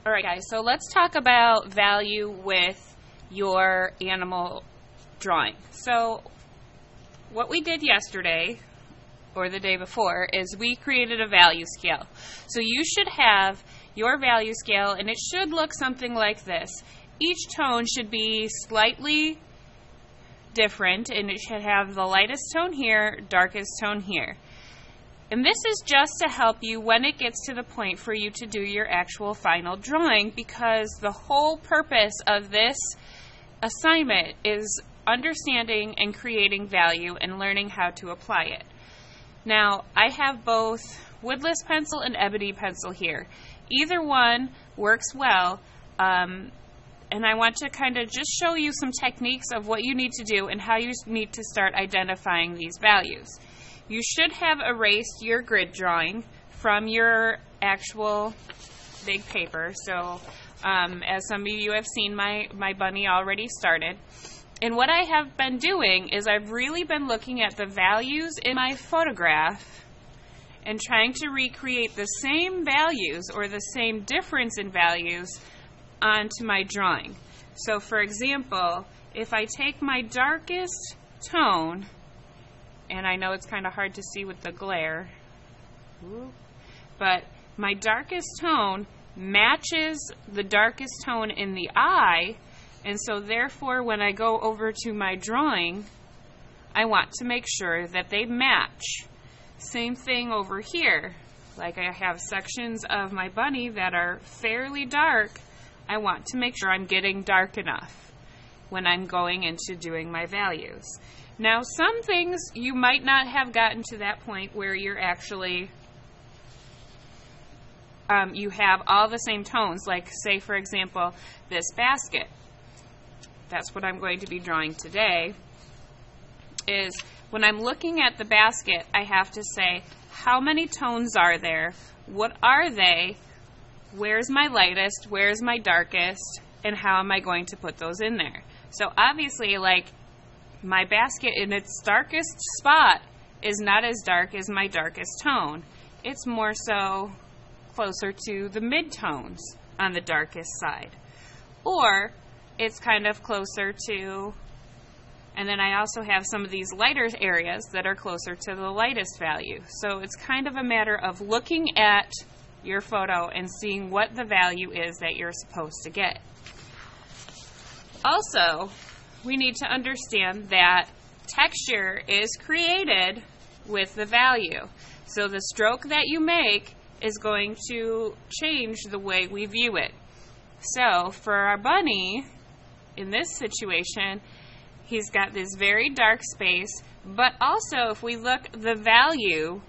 Alright guys, so let's talk about value with your animal drawing. So what we did yesterday, or the day before, is we created a value scale. So you should have your value scale, and it should look something like this. Each tone should be slightly different, and it should have the lightest tone here, darkest tone here. And this is just to help you when it gets to the point for you to do your actual final drawing, because the whole purpose of this assignment is understanding and creating value and learning how to apply it. Now, I have both woodless pencil and ebony pencil here. Either one works well, and I want to kind of just show you some techniques of what you need to do and how you need to start identifying these values. You should have erased your grid drawing from your actual big paper. So as some of you have seen, my bunny already started. And what I have been doing is I've really been looking at the values in my photograph and trying to recreate the same values or the same difference in values onto my drawing. So for example, if I take my darkest tone, and I know it's kind of hard to see with the glare, but my darkest tone matches the darkest tone in the eye, and so therefore when I go over to my drawing, I want to make sure that they match. Same thing over here. Like I have sections of my bunny that are fairly dark. I want to make sure I'm getting dark enough when I'm going into doing my values. Now, some things you might not have gotten to that point where you're actually, you have all the same tones, like say for example, this basket. That's what I'm going to be drawing today, is when I'm looking at the basket, I have to say, how many tones are there? What are they? Where's my lightest? Where's my darkest? And how am I going to put those in there? So obviously, like, my basket in its darkest spot is not as dark as my darkest tone. It's more so closer to the mid-tones on the darkest side. Or it's kind of closer to, and then I also have some of these lighter areas that are closer to the lightest value. So it's kind of a matter of looking at your photo and seeing what the value is that you're supposed to get. Also, we need to understand that texture is created with the value. So the stroke that you make is going to change the way we view it. So for our bunny, in this situation, he's got this very dark space, but also if we look, the value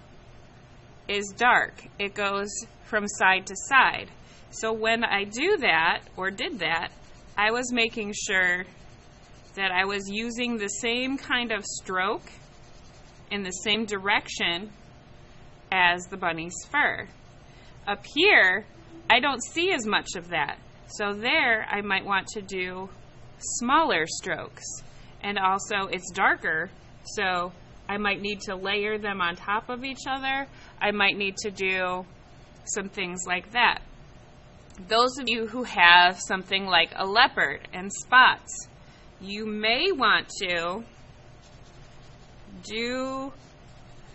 is dark. It goes from side to side. So when I do that, or did that, I was making sure that I was using the same kind of stroke in the same direction as the bunny's fur. Up here, I don't see as much of that. So there, I might want to do smaller strokes. And also, it's darker, so I might need to layer them on top of each other. I might need to do some things like that. Those of you who have something like a leopard and spots, you may want to do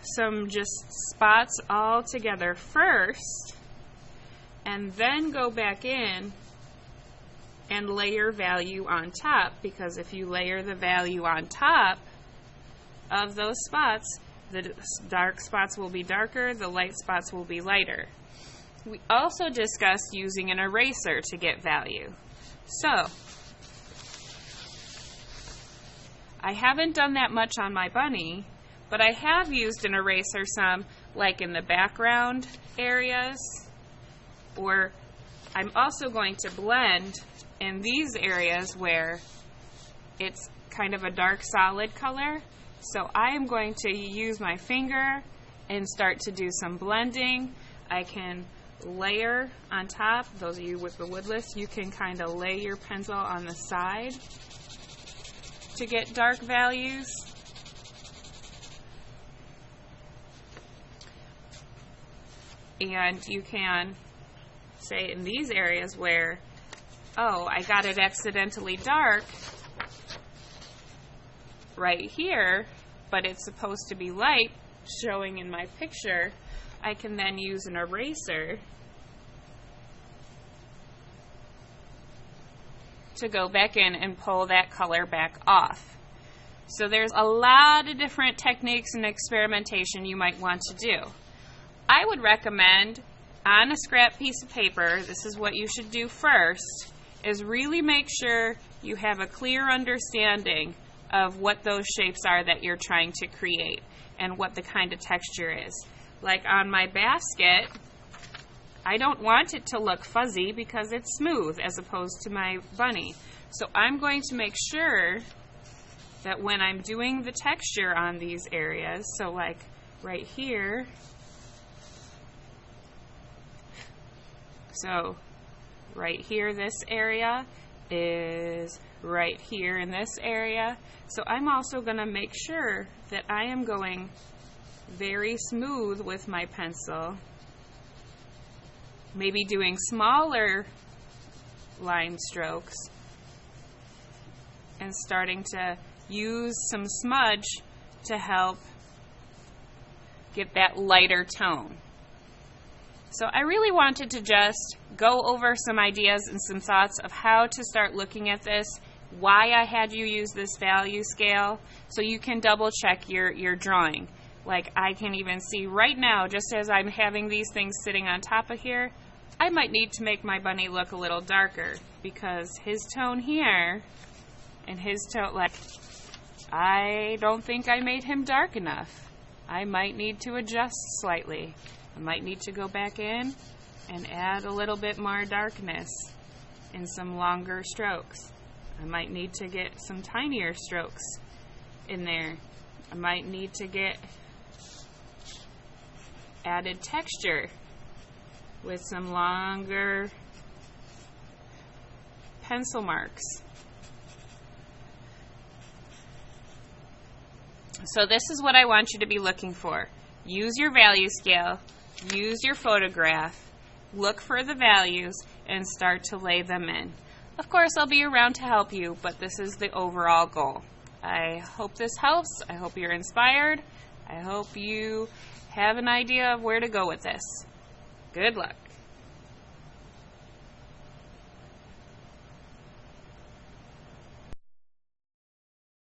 some just spots all together first and then go back in and layer value on top, because if you layer the value on top of those spots, the dark spots will be darker, the light spots will be lighter. We also discussed using an eraser to get value. So, I haven't done that much on my bunny, but I have used an eraser some, like in the background areas, or I'm also going to blend in these areas where it's kind of a dark solid color. So I am going to use my finger and start to do some blending. I can layer on top. Those of you with the woodless, you can kind of lay your pencil on the side to get dark values. And you can say in these areas where, oh, I got it accidentally dark right here, but it's supposed to be light showing in my picture, I can then use an eraser to go back in and pull that color back off. So there's a lot of different techniques and experimentation you might want to do. I would recommend on a scrap piece of paper, this is what you should do first, is really make sure you have a clear understanding of what those shapes are that you're trying to create and what the kind of texture is. Like on my basket, I don't want it to look fuzzy because it's smooth as opposed to my bunny. So I'm going to make sure that when I'm doing the texture on these areas, so like right here, so right here this area is right here in this area. So I'm also going to make sure that I am going very smooth with my pencil, maybe doing smaller line strokes and starting to use some smudge to help get that lighter tone. So I really wanted to just go over some ideas and some thoughts of how to start looking at this, why I had you use this value scale, so you can double check your drawing. Like I can even see right now, just as I'm having these things sitting on top of here, I might need to make my bunny look a little darker because his tone here and his tone, like, I don't think I made him dark enough. I might need to adjust slightly. I might need to go back in and add a little bit more darkness in some longer strokes. I might need to get some tinier strokes in there. I might need to get added texture with some longer pencil marks. So this is what I want you to be looking for. Use your value scale, use your photograph, look for the values, and start to lay them in. Of course, I'll be around to help you, but this is the overall goal. I hope this helps. I hope you're inspired. I hope you have an idea of where to go with this. Good luck.